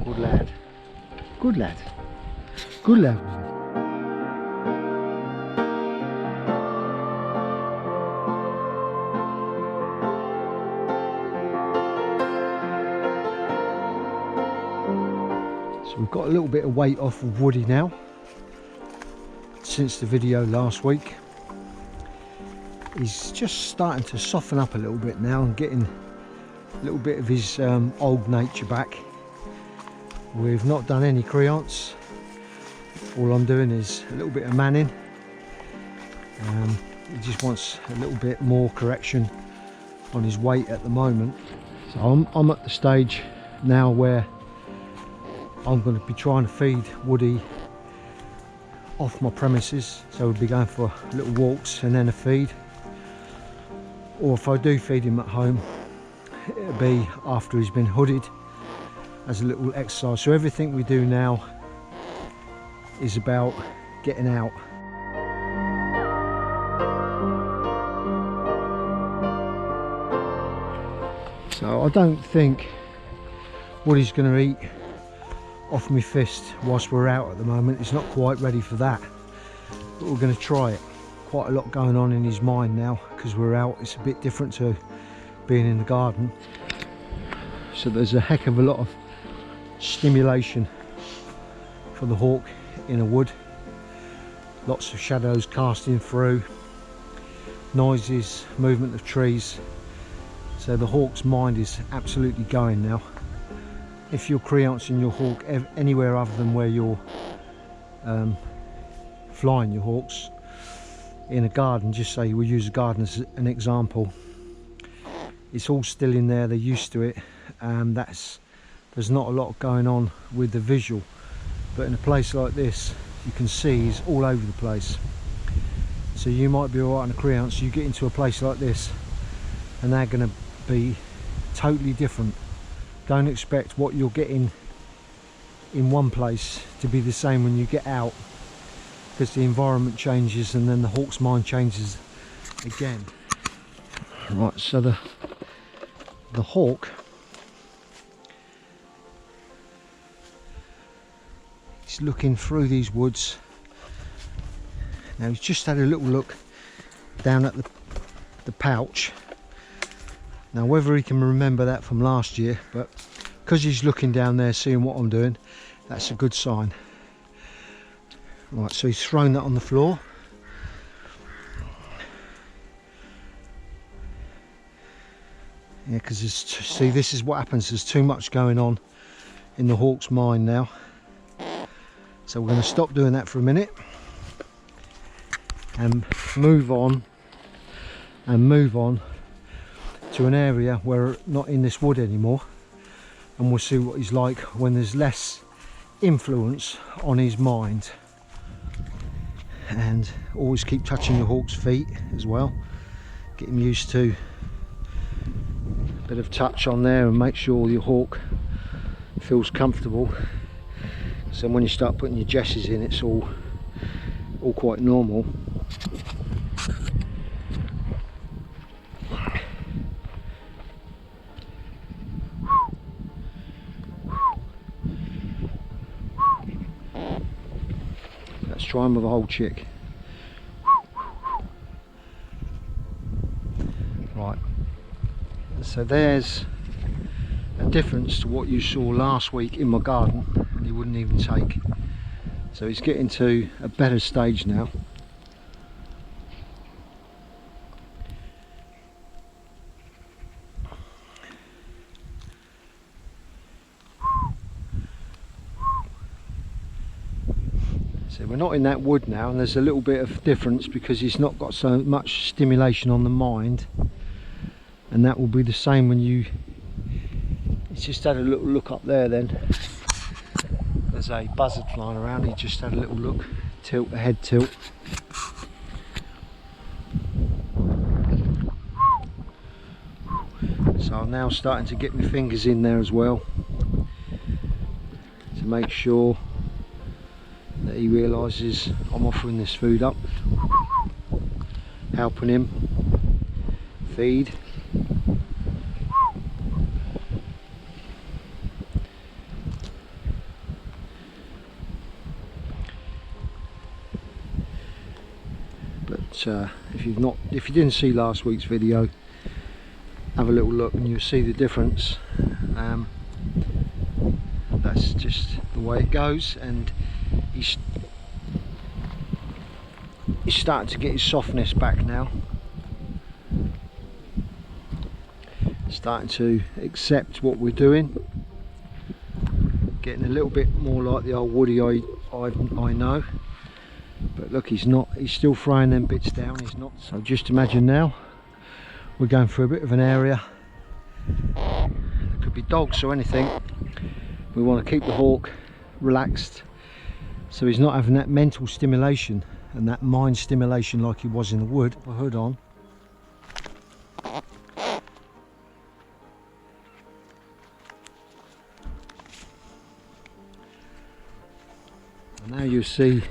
Good lad. Good lad. Good lad. So we've got a little bit of weight off of Woody now since the video last week. He's just starting to soften up a little bit now and getting a little bit of his old nature back. We've not done any Creance. All I'm doing is a little bit of manning. He just wants a little bit more correction on his weight at the moment. So I'm at the stage now where I'm going to be trying to feed Woody off my premises. So we'll be going for little walks and then a feed. Or if I do feed him at home, it'll be after he's been hooded as a little exercise. So everything we do now is about getting out. So I don't think Woody's going to eat off my fist whilst we're out at the moment. He's not quite ready for that, but we're going to try it. Quite a lot going on in his mind now because we're out. It's a bit different to being in the garden. So there's a heck of a lot of stimulation for the hawk in a wood. Lots of shadows casting through, noises, movement of trees. So the hawk's mind is absolutely going now. If you're creancing your hawk anywhere other than where you're flying your hawks, in a garden, just say we'll use a garden as an example, it's all still in there, they're used to it, and there's not a lot going on with the visual. But in a place like this, you can see he's all over the place. So you might be alright in a Creance, you get into a place like this and they're going to be totally different. Don't expect what you're getting in one place to be the same when you get out, because the environment changes and then the hawk's mind changes again. Right, so the hawk, he's looking through these woods. Now he's just had a little look down at the pouch. Now whether he can remember that from last year, but because he's looking down there seeing what I'm doing, that's a good sign. Right, so he's thrown that on the floor. Yeah, because see, this is what happens, there's too much going on in the hawk's mind now. So we're going to stop doing that for a minute and move on to an area where we're not in this wood anymore, and we'll see what he's like when there's less influence on his mind. And always keep touching your hawk's feet as well, get him used to a bit of touch on there, and make sure your hawk feels comfortable. So when you start putting your jesses in, it's all quite normal. Let's try him with a whole chick. Right, so there's a difference to what you saw last week in my garden, and he wouldn't even take. So he's getting to a better stage now. So we're not in that wood now, and there's a little bit of difference because he's not got so much stimulation on the mind, and that will be the same when you... He's just had a little look up there then. There's a buzzard flying around, he just had a little look, tilt, a head tilt. So I'm now starting to get my fingers in there as well to make sure that he realises I'm offering this food up, helping him feed. But if you didn't see last week's video, have a little look and you'll see the difference. That's just the way it goes, and he's starting to get his softness back now. Starting to accept what we're doing, getting a little bit more like the old Woody I know. But look, he's still throwing them bits down, he's not. So just imagine now we're going through a bit of an area, there could be dogs or anything. We want to keep the hawk relaxed so he's not having that mental stimulation and that mind stimulation like he was in the wood. Put a hood on. And now you'll see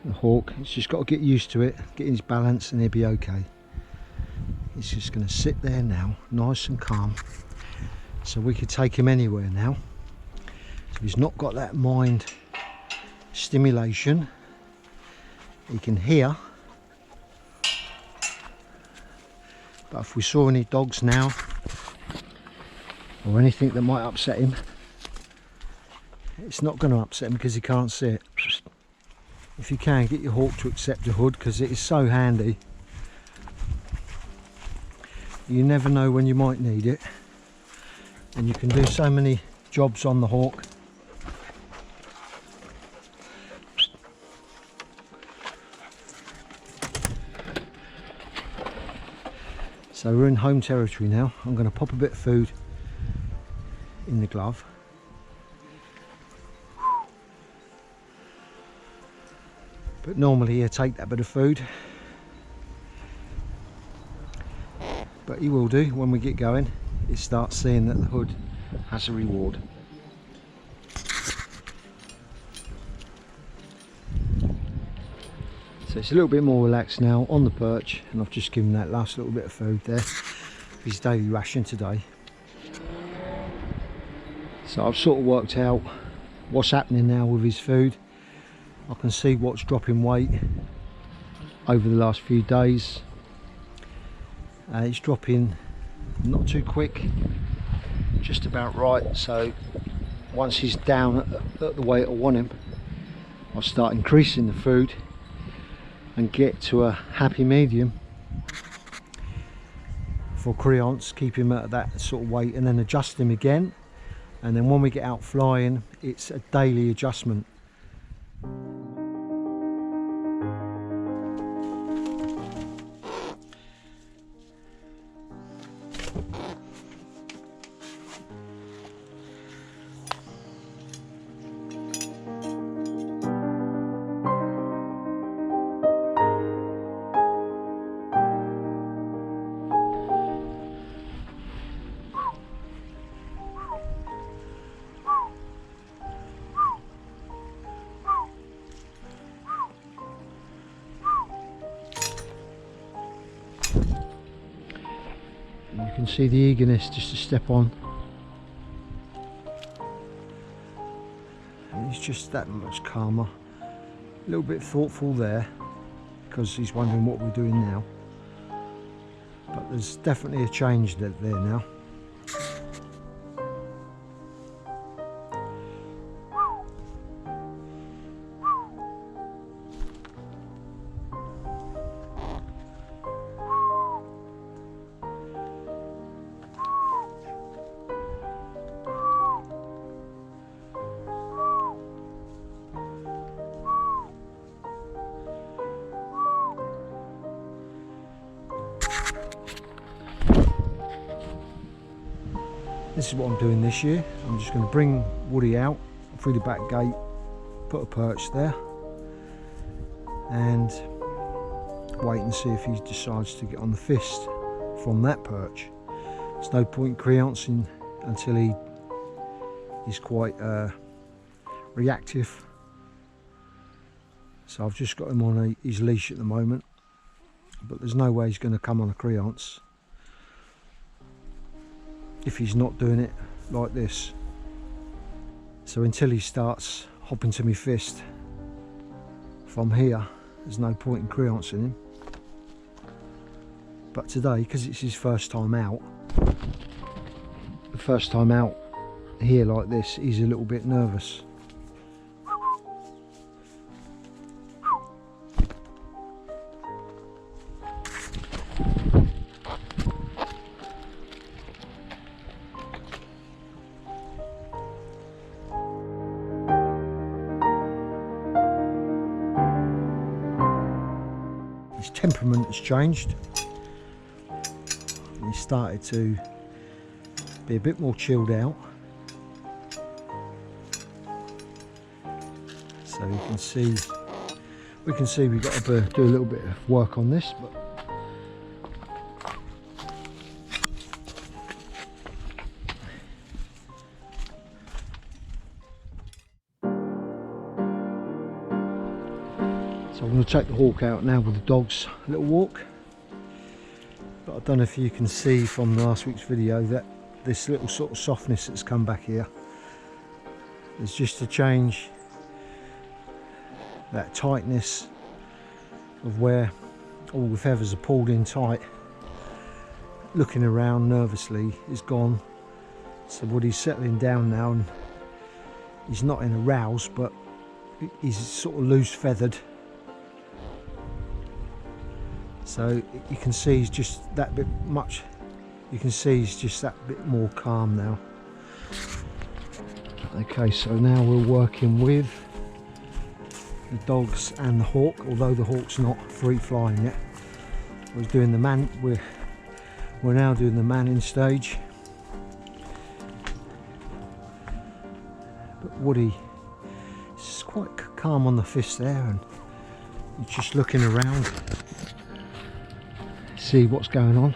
the hawk, he's just got to get used to it, getting his balance, and he'll be okay. He's just going to sit there now, nice and calm, so we could take him anywhere now. So he's not got that mind stimulation, he can hear. But if we saw any dogs now or anything that might upset him, it's not going to upset him because he can't see it. If you can, get your hawk to accept a hood, because it is so handy. You never know when you might need it, and you can do so many jobs on the hawk. So we're in home territory now. I'm going to pop a bit of food in the glove. But normally he'll take that bit of food, but he will do when we get going. He starts seeing that the hood has a reward. So it's a little bit more relaxed now on the perch, and I've just given that last little bit of food there, his daily ration today. So I've sort of worked out what's happening now with his food. I can see what's dropping weight over the last few days. It's dropping not too quick, just about right. So once he's down at the weight I want him, I'll start increasing the food and get to a happy medium for Creance, keep him at that sort of weight, and then adjust him again. And then when we get out flying, it's a daily adjustment. You can see the eagerness just to step on. And he's just that much calmer. A little bit thoughtful there, because he's wondering what we're doing now. But there's definitely a change there now. This is what I'm doing this year. I'm just going to bring Woody out through the back gate, put a perch there, and wait and see if he decides to get on the fist from that perch. There's no point creancing until he is quite reactive. So I've just got him on his leash at the moment, but there's no way he's going to come on a creance if he's not doing it like this. So until he starts hopping to me fist from here, there's no point in Creance in him. But today, because it's his first time out, the first time out here like this, he's a little bit nervous. His temperament has changed. He started to be a bit more chilled out. So we can see we've got to do a little bit of work on this, but so I'm going to take the hawk out now with the dogs, a little walk. But I don't know if you can see from last week's video that this little sort of softness that's come back here is just to change that tightness of where all the feathers are pulled in tight. Looking around nervously is gone. So Woody's settling down now, and he's not in a rouse, but he's sort of loose feathered. So you can see he's just that bit much, you can see he's just that bit more calm now. Okay, so now we're working with the dogs and the hawk, although the hawk's not free flying yet. We're doing the man, we're now doing the manning stage. But Woody is quite calm on the fist there, and he's just looking around, see what's going on.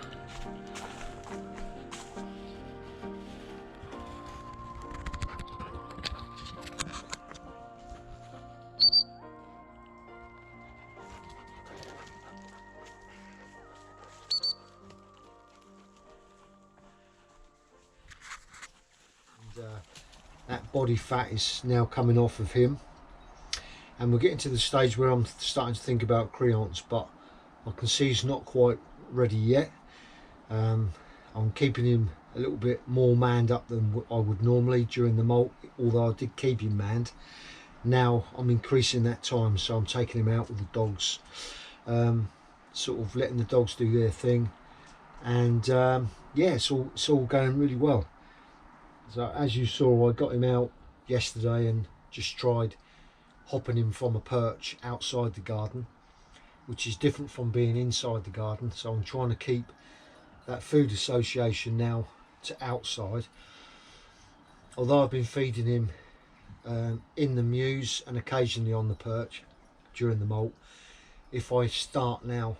That body fat is now coming off of him, and we're getting to the stage where I'm starting to think about Creance, but I can see he's not quite ready yet. I'm keeping him a little bit more manned up than I would normally during the molt, although I did keep him manned. Now I'm increasing that time, so I'm taking him out with the dogs, sort of letting the dogs do their thing, and yeah, it's all going really well. So as you saw, I got him out yesterday and just tried hopping him from a perch outside the garden, which is different from being inside the garden. So I'm trying to keep that food association now to outside, although I've been feeding him in the mews and occasionally on the perch during the molt. If I start now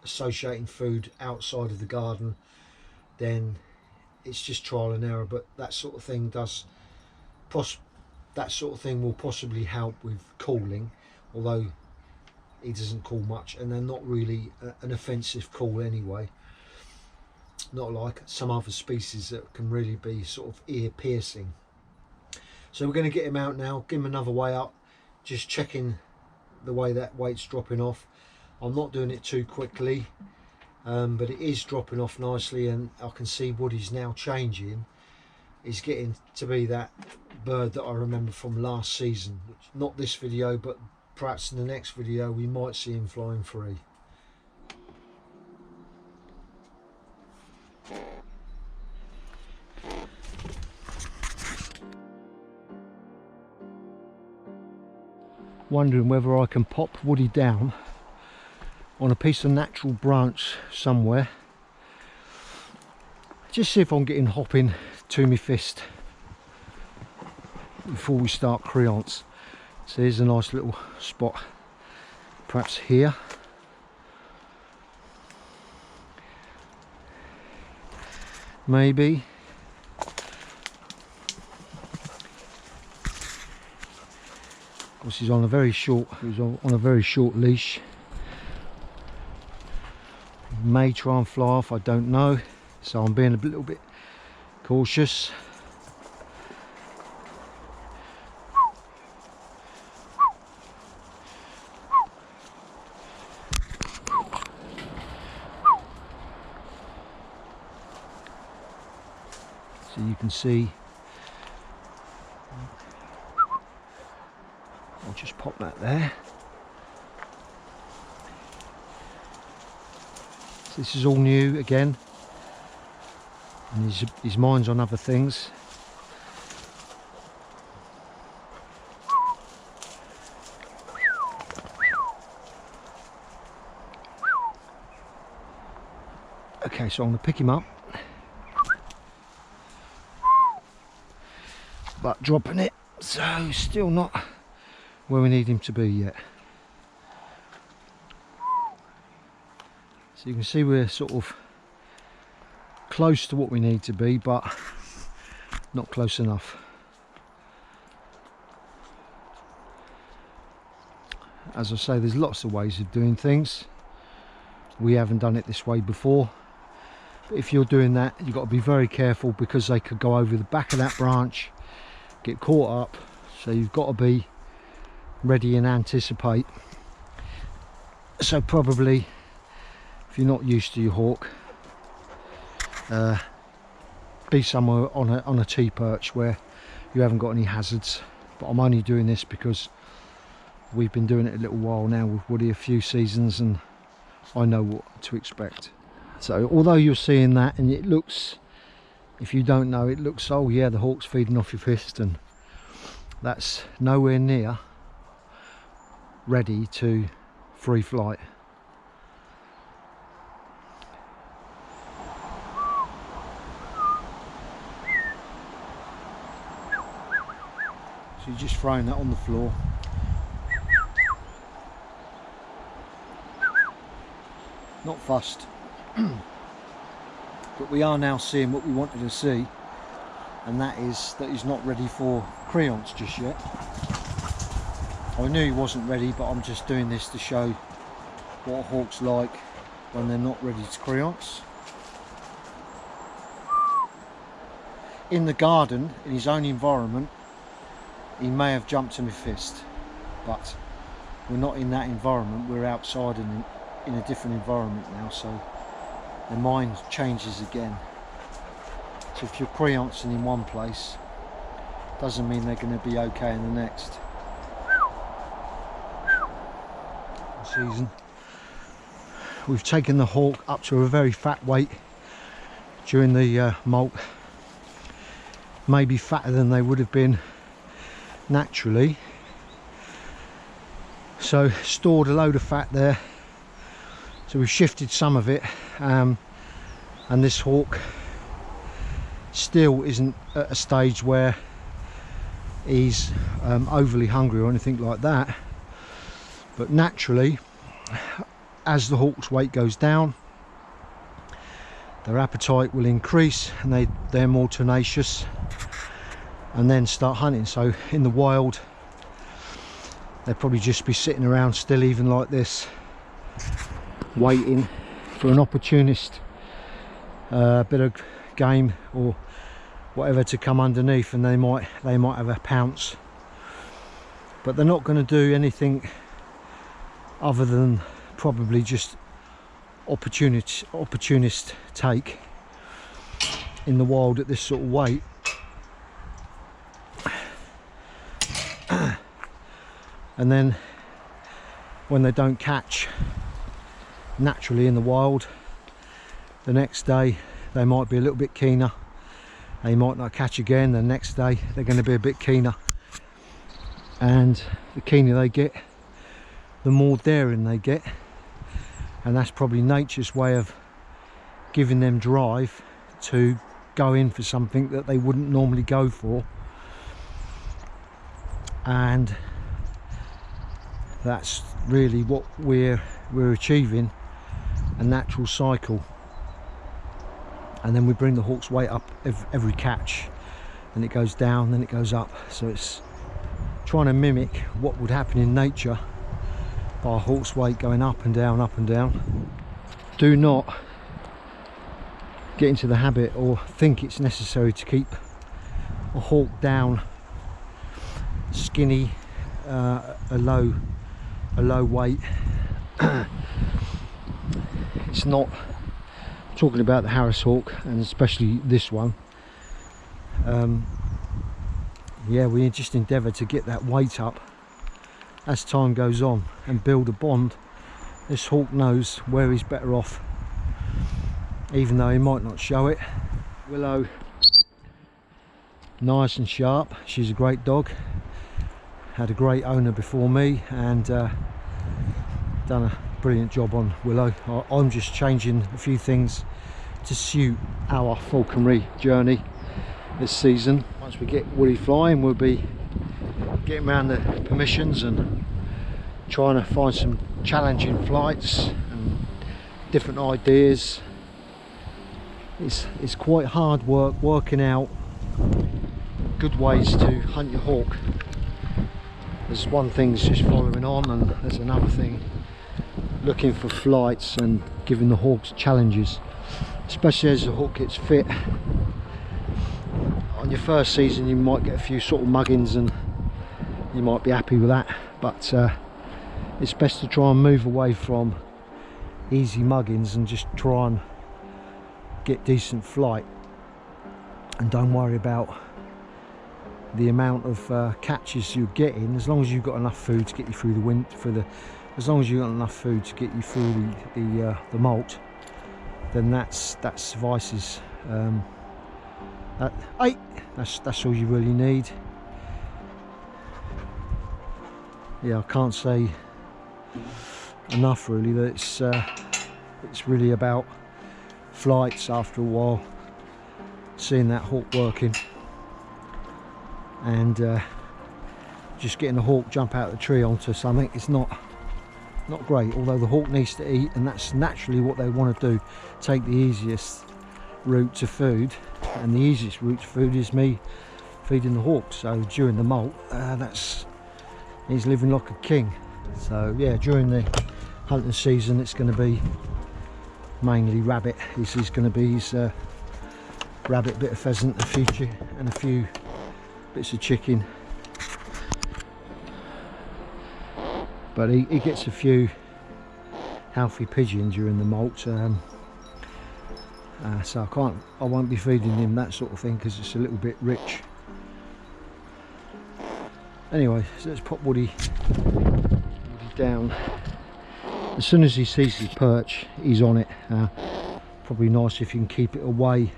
associating food outside of the garden, then it's just trial and error, but that sort of thing will possibly help with calling, although he doesn't call much, and they're not really an offensive call anyway, not like some other species that can really be sort of ear piercing. So we're going to get him out now, give him another weigh up, just checking the way that weight's dropping off. I'm not doing it too quickly, but it is dropping off nicely, and I can see Woody's now changing. He's getting to be that bird that I remember from last season, which, not this video, but perhaps in the next video we might see him flying free. Wondering whether I can pop Woody down on a piece of natural branch somewhere, just see if I'm getting hopping to my fist before we start Creance. So here's a nice little spot, perhaps here. Maybe. Of course, he's on a very short leash. May try and fly off, I don't know, so I'm being a little bit cautious. can see. I'll just pop that there. So this is all new again, and his mind's on other things. Okay, so I'm going to pick him up, but dropping it, so still not where we need him to be yet. So you can see we're sort of close to what we need to be, but not close enough. As I say, there's lots of ways of doing things. We haven't done it this way before. But if you're doing that, you've got to be very careful, because they could go over the back of that branch, get caught up. So you've got to be ready and anticipate. So probably, if you're not used to your hawk, be somewhere on a T-perch where you haven't got any hazards. But I'm only doing this because we've been doing it a little while now with Woody, a few seasons, and I know what to expect. So although you're seeing that, and it looks, if you don't know, it looks, oh yeah, the hawk's feeding off your piston, that's nowhere near ready to free flight. So you're just throwing that on the floor. Not fussed. But we are now seeing what we wanted to see, and that is that he's not ready for Creance just yet. I knew he wasn't ready, but I'm just doing this to show what a hawk's like when they're not ready to Creance. In the garden, in his own environment, he may have jumped to my fist, but we're not in that environment. We're outside and in a different environment now, so their mind changes again. So if you're Creancing in one place, doesn't mean they're going to be okay in the next season. We've taken the hawk up to a very fat weight during the molt, maybe fatter than they would have been naturally, so stored a load of fat there. So we've shifted some of it, and this hawk still isn't at a stage where he's overly hungry or anything like that. But naturally, as the hawk's weight goes down, their appetite will increase, and they're more tenacious, and then start hunting. So in the wild, they'll probably just be sitting around still, even like this, waiting for an opportunist bit of game or whatever to come underneath, and they might have a pounce. But they're not going to do anything other than probably just opportunist take in the wild at this sort of weight. And then when they don't catch naturally in the wild, the next day they might be a little bit keener. They might not catch again. The next day they're going to be a bit keener, and the keener they get, the more daring they get, and that's probably nature's way of giving them drive to go in for something that they wouldn't normally go for. And that's really what we're achieving, a natural cycle. And then we bring the hawk's weight up every catch, and it goes down, then it goes up. So it's trying to mimic what would happen in nature by a hawk's weight going up and down, up and down. Do not get into the habit or think it's necessary to keep a hawk down, skinny, a low weight. It's not. I'm talking about the Harris hawk, and especially this one. Yeah, we just endeavour to get that weight up as time goes on and build a bond. This hawk knows where he's better off, even though he might not show it. Willow, nice and sharp. She's a great dog, had a great owner before me, and done a brilliant job on Willow. I'm just changing a few things to suit our falconry journey this season. Once we get Woody flying, we'll be getting around the permissions and trying to find some challenging flights and different ideas. It's quite hard work working out good ways to hunt your hawk. There's one thing's just following on, and there's another thing looking for flights and giving the hawks challenges, especially as the hawk gets fit. On your first season you might get a few sort of muggins and you might be happy with that, but it's best to try and move away from easy muggins and just try and get decent flight, and don't worry about the amount of catches you're getting, as long as you've got enough food to get you through the wind, as long as you've got enough food to get you through the molt, then that suffices. That's all you really need. Yeah, I can't say enough really that it's really about flights after a while, seeing that hawk working, and just getting the hawk jump out of the tree onto something is not great, although the hawk needs to eat, and that's naturally what they want to do, take the easiest route to food, and the easiest route to food is me feeding the hawk. So during the molt, he's living like a king. So yeah, during the hunting season it's going to be mainly rabbit. This is going to be his rabbit, bit of pheasant, and a few bits of chicken, but he gets a few healthy pigeon during the molt, so I won't be feeding him that sort of thing because it's a little bit rich. Anyway, so let's pop Woody down. As soon as he sees his perch, he's on it. Probably nice if you can keep it away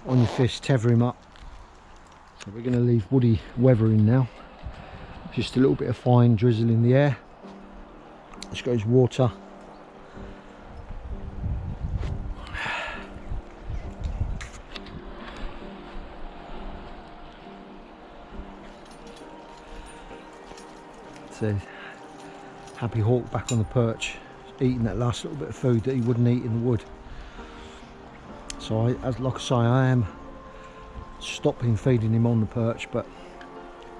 on your fist, tether him up. So we're going to leave Woody weathering now. Just a little bit of fine drizzle in the air. Let's go his water. So happy hawk back on the perch, eating that last little bit of food that he wouldn't eat in the wood. So like I say, I am stopping feeding him on the perch, but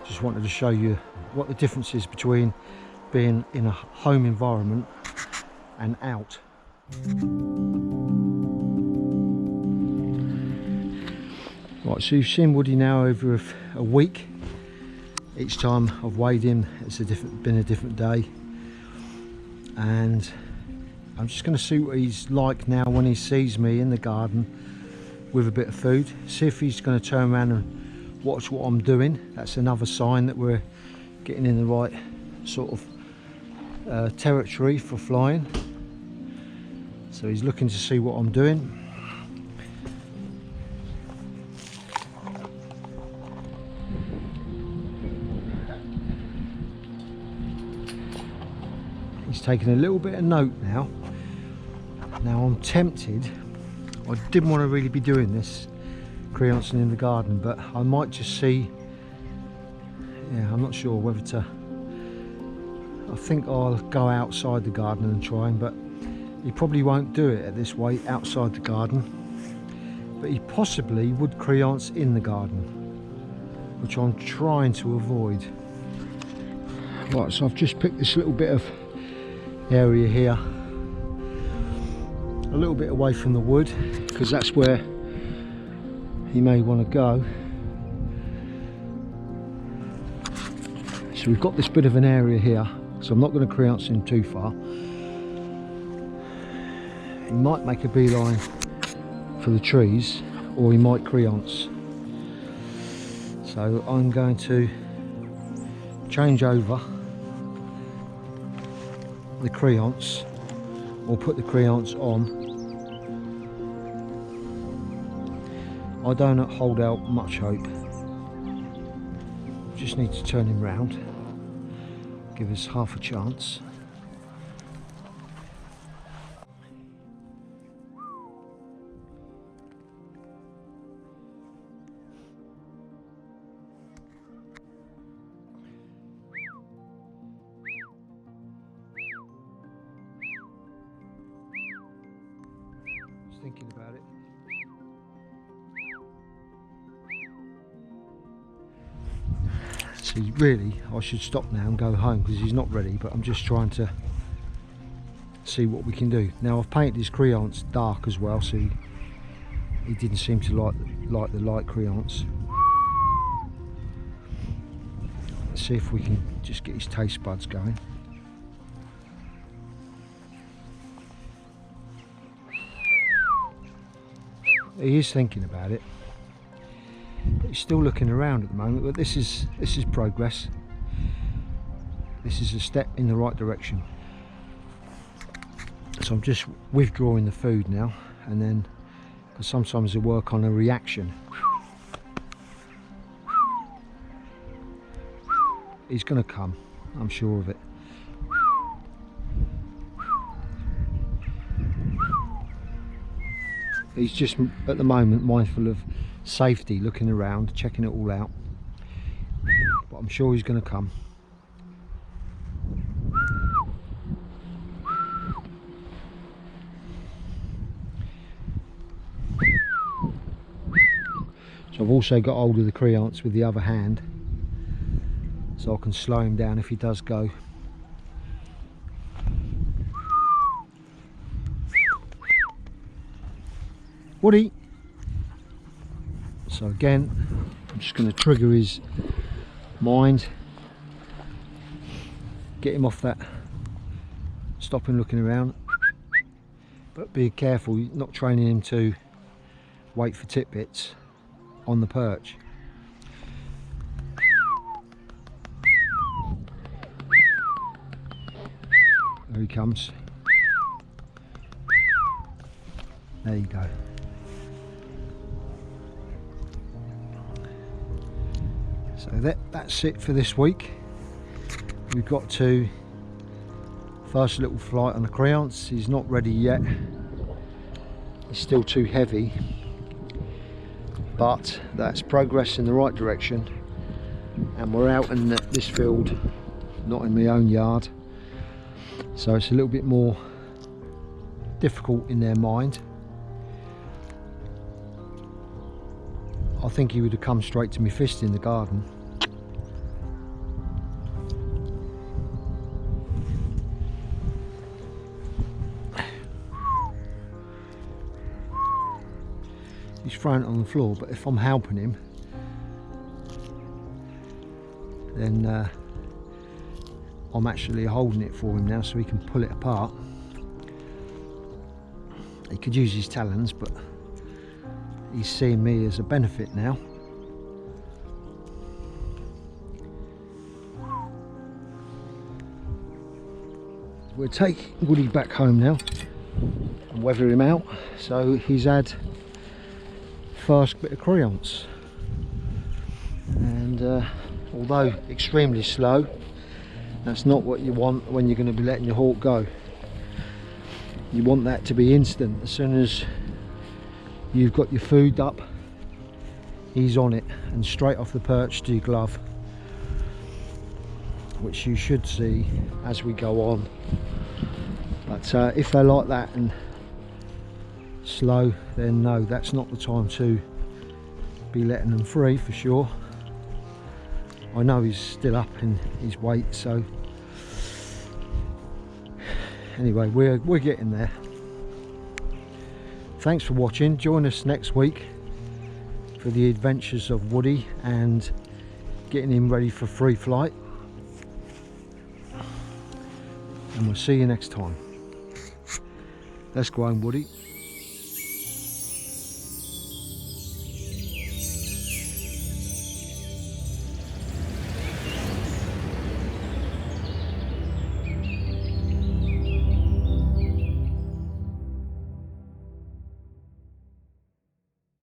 just wanted to show you what the difference is between being in a home environment and out. Right, so you've seen Woody now over a week. Each time I've weighed him, it's been a different day, and I'm just going to see what he's like now when he sees me in the garden with a bit of food. See if he's going to turn around and watch what I'm doing. That's another sign that we're getting in the right sort of territory for flying. So he's looking to see what I'm doing. He's taking a little bit of note now. Now I'm tempted, I didn't want to really be doing this, creancing in the garden, but I might just see, yeah, I'm not sure whether to, I think I'll go outside the garden and try him, but he probably won't do it at this weight outside the garden, but he possibly would creance in the garden, which I'm trying to avoid. Right, so I've just picked this little bit of area here, a little bit away from the wood, because that's where he may want to go. So we've got this bit of an area here, so I'm not going to creance him too far. He might make a beeline for the trees, or he might creance. So I'm going to change over the Creance, or put the Creance on. I don't hold out much hope. Just need to turn him round, give us half a chance. Just thinking about it. See, really, I should stop now and go home because he's not ready, but I'm just trying to see what we can do. Now, I've painted his Creance dark as well, so he didn't seem to like the light Creance. Let's see if we can just get his taste buds going. He is thinking about it. He's still looking around at the moment, but this is progress. This is a step in the right direction. So I'm just withdrawing the food now, and then, because sometimes they work on a reaction. He's going to come, I'm sure of it. He's just at the moment mindful of safety, looking around, checking it all out, but I'm sure he's going to come. So I've also got hold of the Creance with the other hand, so I can slow him down if he does go. Woody! So again, I'm just going to trigger his mind, get him off that, stop him looking around, but be careful, not training him to wait for tidbits on the perch. There he comes. There you go. So that's it for this week. We've got to first little flight on the Creance. He's not ready yet. He's still too heavy, but that's progress in the right direction. And we're out in this field, not in my own yard, so it's a little bit more difficult in their mind. I think he would have come straight to me fist in the garden. He's thrown it on the floor, but if I'm helping him, then I'm actually holding it for him now so he can pull it apart. He could use his talons, but he's seeing me as a benefit now. We'll take Woody back home now and weather him out. So he's had first bit of Creance, and although extremely slow, that's not what you want when you're going to be letting your hawk go. You want that to be instant. As soon as you've got your food up, he's on it and straight off the perch to your glove, which you should see as we go on. But if they're like that and slow, then no, that's not the time to be letting them free for sure. I know he's still up in his weight, so anyway, we're getting there. Thanks for watching. Join us next week for the adventures of Woody and getting him ready for free flight, and we'll see you next time. Let's go home, Woody.